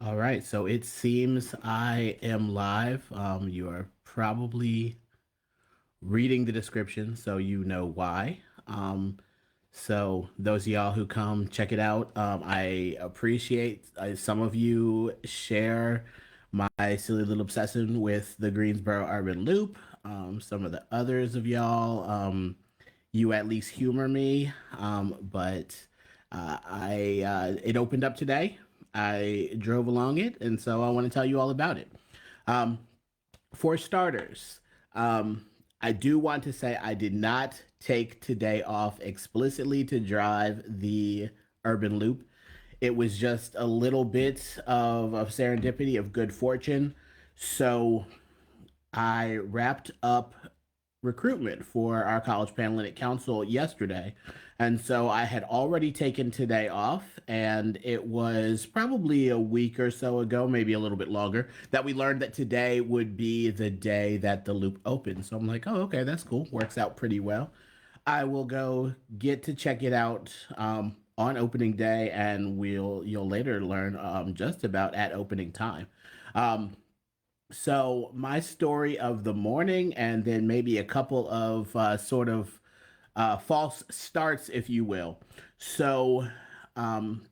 All right, so it seems I am live. You are probably reading the description, so you know why. So those of y'all who come check it out, I appreciate some of you share my silly little obsession with the Greensboro Urban Loop. Some of the others of y'all, you at least humor me. But I it opened up today. I drove along it, and so I want to tell you all about it. Um, for starters, um, I do want to say I did not take today off explicitly to drive the urban loop. It was just a little bit of serendipity, of good fortune. So I wrapped up recruitment for our college Panhellenic Council yesterday. And so I had already taken today off, and it was probably a week or so ago, maybe a little bit longer, that we learned that today would be the day that the loop opened. So I'm like, oh, okay, that's cool. Works out pretty well. I will go get to check it out on opening day, and you'll later learn just about at opening time. Um, so my story of the morning, and then maybe a couple of sort of false starts, if you will. So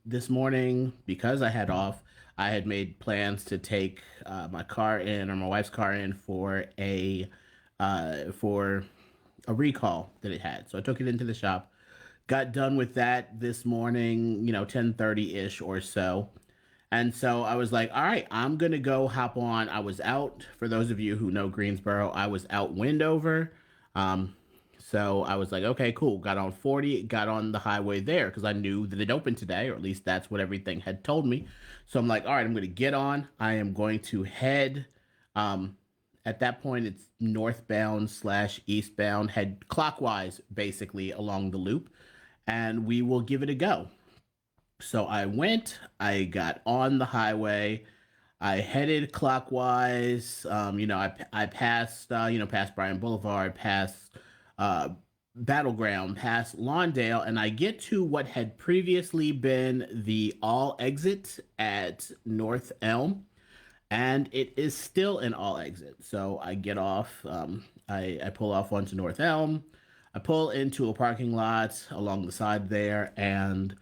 this morning, because I had off, I had made plans to take my car in, or my wife's car in, for a recall that it had. So I took it into the shop. Got done with that this morning, 10:30 ish or so. And so I was like, all right, I'm going to go hop on. I was out, for those of you who know Greensboro, I was out Windover. Um, so I was like, okay, cool. Got on 40, got on the highway there because I knew that it opened today, or at least that's what everything had told me. So I'm like, all right, I'm going to get on. I am going to head. Um, at that point, it's northbound slash eastbound, head clockwise, basically along the loop, and we will give it a go. So I went, I got on the highway, I headed clockwise. I passed, past Bryan Boulevard, past uh, Battleground, past Lawndale, and I get to what had previously been the all exit at North Elm, and it is still an all exit. So I get off, I pull off onto North Elm, I pull into a parking lot along the side there, and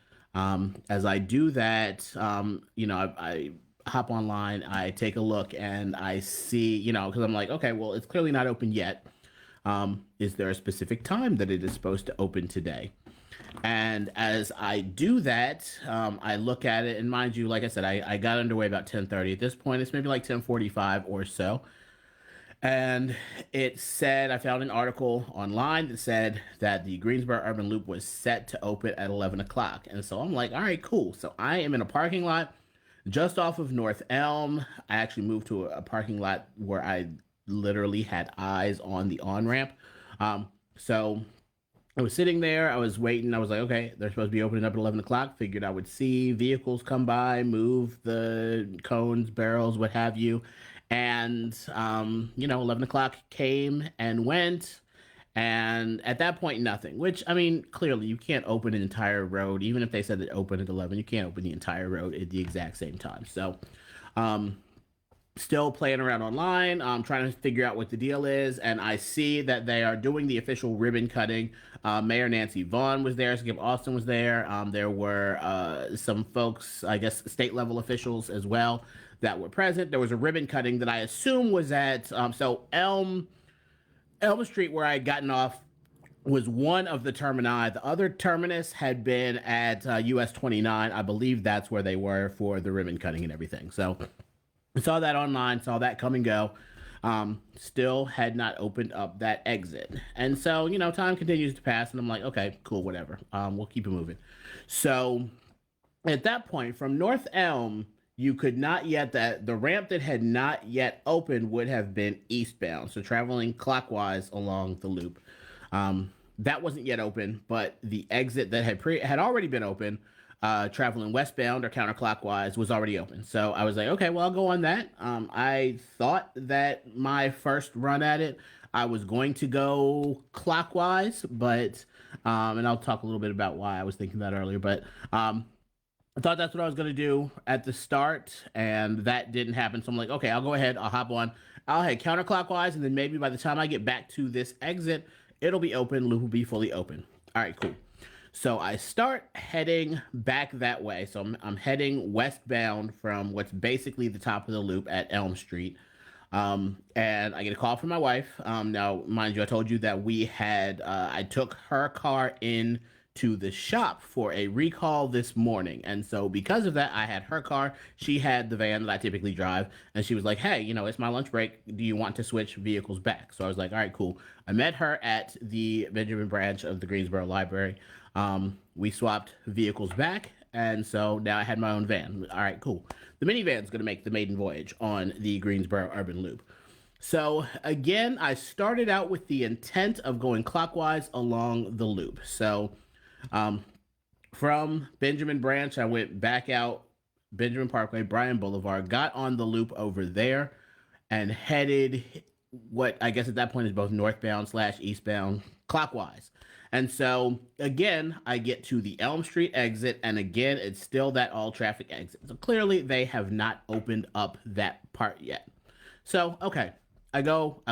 as I do that, I hop online, I take a look, and I see, because I'm like, okay, well, it's clearly not open yet. Is there a specific time that it is supposed to open today? And as I do that, I look at it, and mind you, like I said, I got underway about 10:30. At this point, it's maybe like 10:45 or so. And it said, I found an article online that said that the Greensboro Urban Loop was set to open at 11 o'clock. And so I'm like, all right, cool. So I am in a parking lot just off of North Elm. I actually moved to a parking lot where I literally had eyes on the on ramp. So I was sitting there, I was waiting. I was like, okay, they're supposed to be opening up at 11 o'clock. Figured I would see vehicles come by, move the cones, barrels, what have you. And, 11 o'clock came and went. And at that point, nothing, which, I mean, clearly you can't open an entire road. Even if they said it opened at 11, you can't open the entire road at the exact same time. So, um, still playing around online, trying to figure out what the deal is, and I see that they are doing the official ribbon cutting. Mayor Nancy Vaughn was there, Skip Austin was there. There were some folks, I guess, state level officials as well that were present. There was a ribbon cutting that I assume was at Elm Street, where I had gotten off, was one of the termini. The other terminus had been at US 29. I believe that's where they were for the ribbon cutting and everything. So saw that online, saw that come and go. Still had not opened up that exit. And so, time continues to pass, and I'm like, okay, cool, whatever. We'll keep it moving. So at that point, from North Elm, you could not yet, that the ramp that had not yet opened would have been eastbound. So traveling clockwise along the loop. That wasn't yet open, but the exit that had already been open, traveling westbound or counterclockwise, was already open. So I was like, okay, well, I'll go on that. I thought that my first run at it, I was going to go clockwise, but and I'll talk a little bit about why I was thinking that earlier. But I thought that's what I was going to do at the start, and that didn't happen. So I'm like, okay, I'll go ahead. I'll hop on. I'll head counterclockwise, and then maybe by the time I get back to this exit, it'll be open. Loop will be fully open. All right, cool. So I start heading back that way. So I'm heading westbound from what's basically the top of the loop at Elm Street. And I get a call from my wife. Now, mind you, I told you that I took her car in to the shop for a recall this morning. And so, because of that, I had her car. She had the van that I typically drive. And she was like, hey, it's my lunch break. Do you want to switch vehicles back? So I was like, all right, cool. I met her at the Benjamin branch of the Greensboro Library. We swapped vehicles back. And so now I had my own van. All right, cool. The minivan's going to make the maiden voyage on the Greensboro Urban Loop. So again, I started out with the intent of going clockwise along the loop. So um, from Benjamin Branch, I went back out Benjamin Parkway, Bryan Boulevard, got on the loop over there, and headed what I guess at that point is both northbound slash eastbound clockwise. And so again, I get to the Elm Street exit, and again, it's still that all traffic exit. So clearly, they have not opened up that part yet. So, okay, I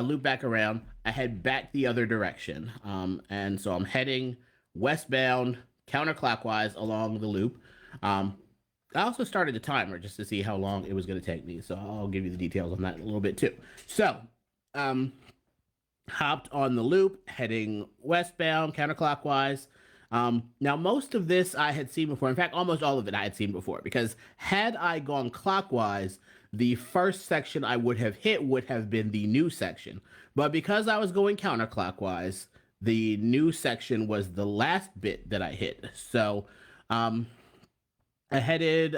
loop back around, I head back the other direction. And so I'm heading westbound counterclockwise along the loop. Um, I also started the timer just to see how long it was going to take me. So I'll give you the details on that in a little bit too. So, um, hopped on the loop, heading westbound counterclockwise. Now, most of this I had seen before. In fact, almost all of it I had seen before because had I gone clockwise, the first section I would have hit would have been the new section. But because I was going counterclockwise, the new section was the last bit that I hit. So, um, I headed,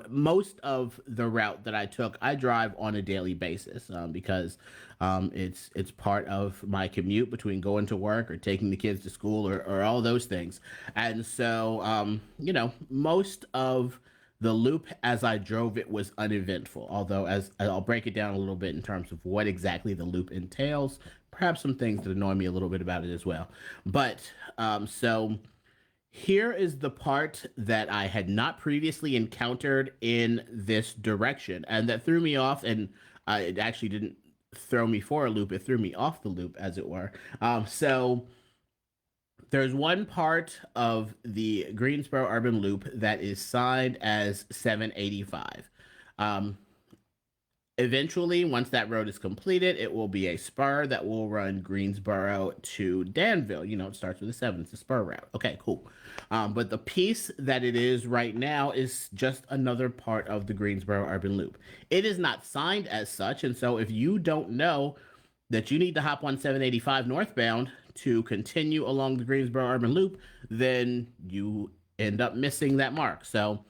most of the route that I took, I drive on a daily basis because it's part of my commute between going to work or taking the kids to school or all those things. And so, most of the loop as I drove it was uneventful. Although, as I'll break it down a little bit in terms of what exactly the loop entails, perhaps some things that annoy me a little bit about it as well. But so here is the part that I had not previously encountered in this direction, and that threw me off. And it actually didn't throw me for a loop; it threw me off the loop, as it were. So there's one part of the Greensboro Urban Loop that is signed as 785. Um, Eventually, once that road is completed, it will be a spur that will run Greensboro to Danville. It starts with a seven. It's a spur route. Okay, cool. But the piece that it is right now is just another part of the Greensboro Urban Loop. It is not signed as such. And so if you don't know that you need to hop on 785 northbound to continue along the Greensboro Urban Loop, then you end up missing that mark. So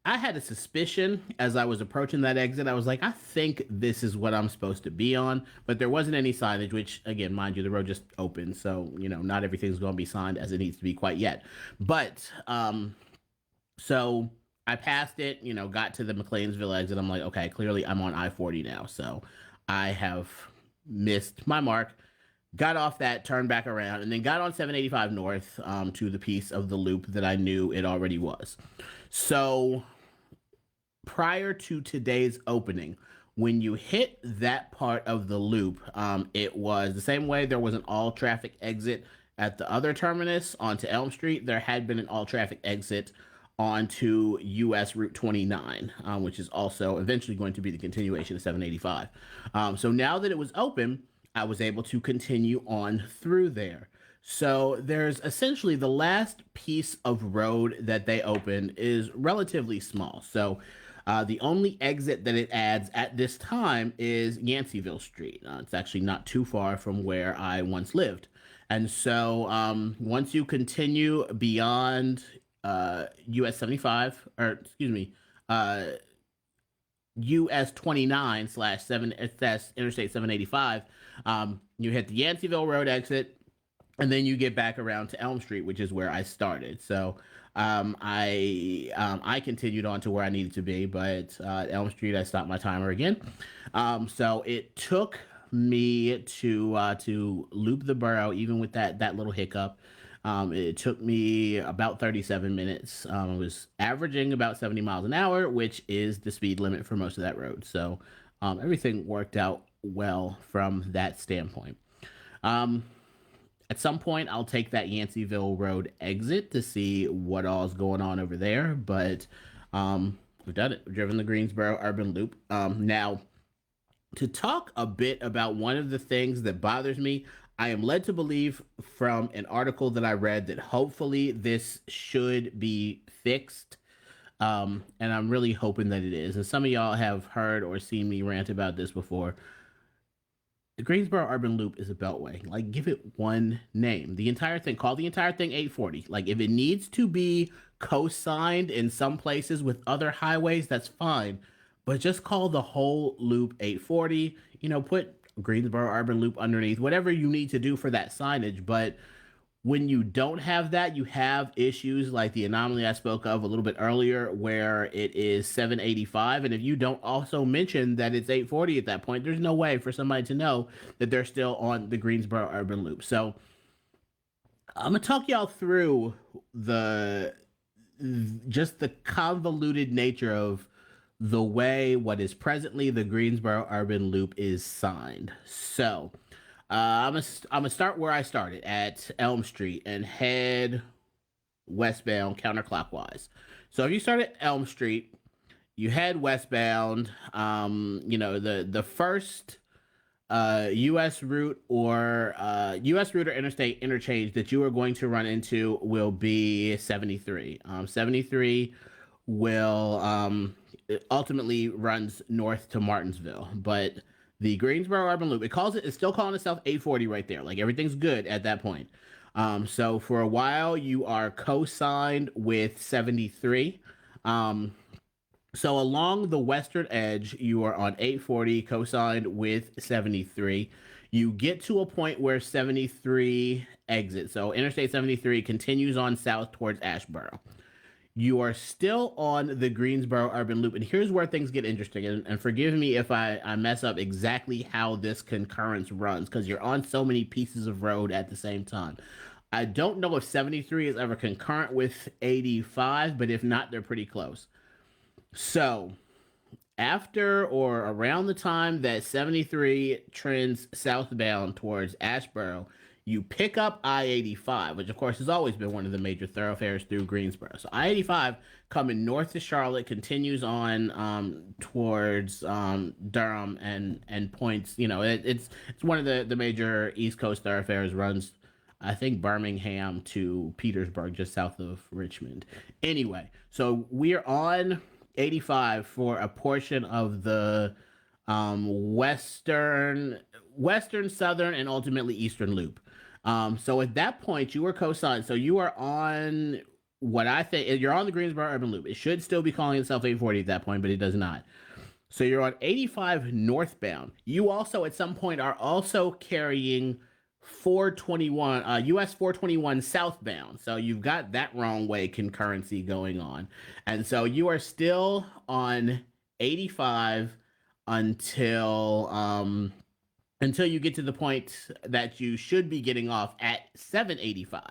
I had a suspicion as I was approaching that exit. I was like, I think this is what I'm supposed to be on, but there wasn't any signage, which, again, mind you, the road just opened. So, not everything's going to be signed as it needs to be quite yet. But, so I passed it, got to the McLeansville exit. I'm like, okay, clearly I'm on I-40 now. So I have missed my mark. Got off that, turned back around, and then got on 785 North to the piece of the loop that I knew it already was. So prior to today's opening, when you hit that part of the loop, it was the same way there was an all traffic exit at the other terminus onto Elm Street. There had been an all traffic exit onto US Route 29, which is also eventually going to be the continuation of 785. So now that it was open, I was able to continue on through there. So there's essentially the last piece of road that they opened is relatively small. So the only exit that it adds at this time is Yanceyville Street. It's actually not too far from where I once lived. And so once you continue beyond US 75, or excuse me, US 29 slash 7 Interstate 785, you hit the Yanceyville Road exit, and then you get back around to Elm Street, which is where I started. So I continued on to where I needed to be, but Elm Street, I stopped my timer again. So it took me to loop the borough, even with that little hiccup. It took me about 37 minutes. I was averaging about 70 miles an hour, which is the speed limit for most of that road. So everything worked out well from that standpoint. Um, at some point, I'll take that Yanceyville Road exit to see what all's going on over there. But we've done it. We've driven the Greensboro Urban Loop. Now, to talk a bit about one of the things that bothers me, I am led to believe from an article that I read that hopefully this should be fixed. And I'm really hoping that it is. And some of y'all have heard or seen me rant about this before. The Greensboro Urban Loop is a beltway. Like, give it one name. The entire thing, call the entire thing 840. Like, if it needs to be co-signed in some places with other highways, that's fine. But just call the whole loop 840. Put Greensboro Urban Loop underneath, whatever you need to do for that signage. But when you don't have that, you have issues like the anomaly I spoke of a little bit earlier, where it is 785. And if you don't also mention that it's 840 at that point, there's no way for somebody to know that they're still on the Greensboro Urban Loop. So I'm gonna talk y'all through the just the convoluted nature of the way what is presently the Greensboro Urban Loop is signed. So I'm gonna start where I started at Elm Street and head westbound counterclockwise. So if you start at Elm Street, you head westbound. The first U.S. route or U.S. route or interstate interchange that you are going to run into will be 73. 73 will it ultimately runs north to Martinsville, but the Greensboro Urban Loop, it's still calling itself 840 right there. Like, everything's good at that point. So for a while you are co-signed with 73. So along the western edge, you are on 840 co-signed with 73. You get to a point where 73 exits. So Interstate 73 continues on south towards Asheboro. You are still on the Greensboro Urban Loop. And here's where things get interesting. And forgive me if I mess up exactly how this concurrence runs, because you're on so many pieces of road at the same time. I don't know if 73 is ever concurrent with 85, but if not, they're pretty close. So after or around the time that 73 trends southbound towards Asheboro, you pick up I 85, which of course has always been one of the major thoroughfares through Greensboro. So I 85 coming north to Charlotte continues on towards Durham and points. It's one of the major East Coast thoroughfares. Runs, I think, Birmingham to Petersburg, just south of Richmond. Anyway, so we're on 85 for a portion of the western, southern, and ultimately eastern loop. So at that point, you were co-signed. So you are on what I think you're on the Greensboro Urban Loop. It should still be calling itself 840 at that point, but it does not. So you're on 85 northbound. You also at some point are also carrying 421 US 421 southbound. So you've got that wrong way concurrency going on. And so you are still on 85 until you get to the point that you should be getting off at 785.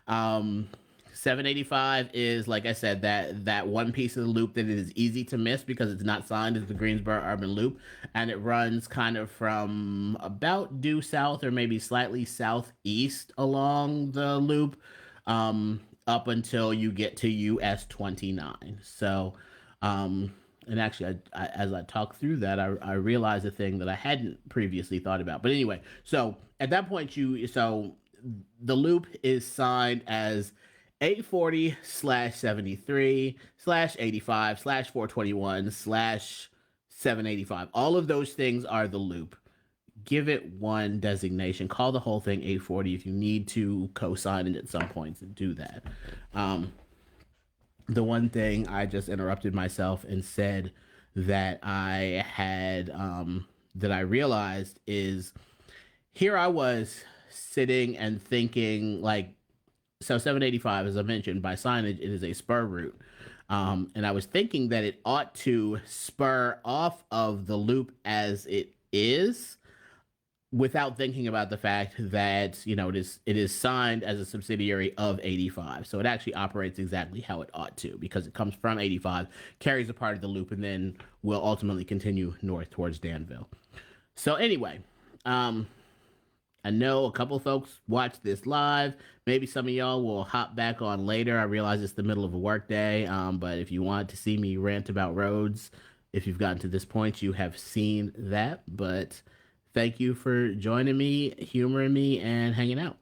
Um, 785 is, like I said, that one piece of the loop that it is easy to miss because it's not signed as the Greensboro Urban Loop, and it runs kind of from about due south or maybe slightly southeast along the loop, up until you get to US 29. So, and actually, as I talk through that, I realized a thing that I hadn't previously thought about. But anyway, so at that point, so the loop is signed as 840 slash 73 slash 85 slash 421 slash 785. All of those things are the loop. Give it one designation. Call the whole thing 840 if you need to co-sign it at some points and do that. The one thing I just interrupted myself and said that I had that I realized is, here I was sitting and thinking, like, so 785, as I mentioned, by signage, it is a spur route. And I was thinking that it ought to spur off of the loop as it is. without thinking about the fact that it is signed as a subsidiary of 85, so it actually operates exactly how it ought to, because it comes from 85, carries a part of the loop, and then will ultimately continue north towards Danville. So anyway, um, I know a couple folks watch this live. Maybe some of y'all will hop back on later. I realize it's the middle of a workday, but if you want to see me rant about roads, if you've gotten to this point, you have seen that. But thank you for joining me, humoring me, and hanging out.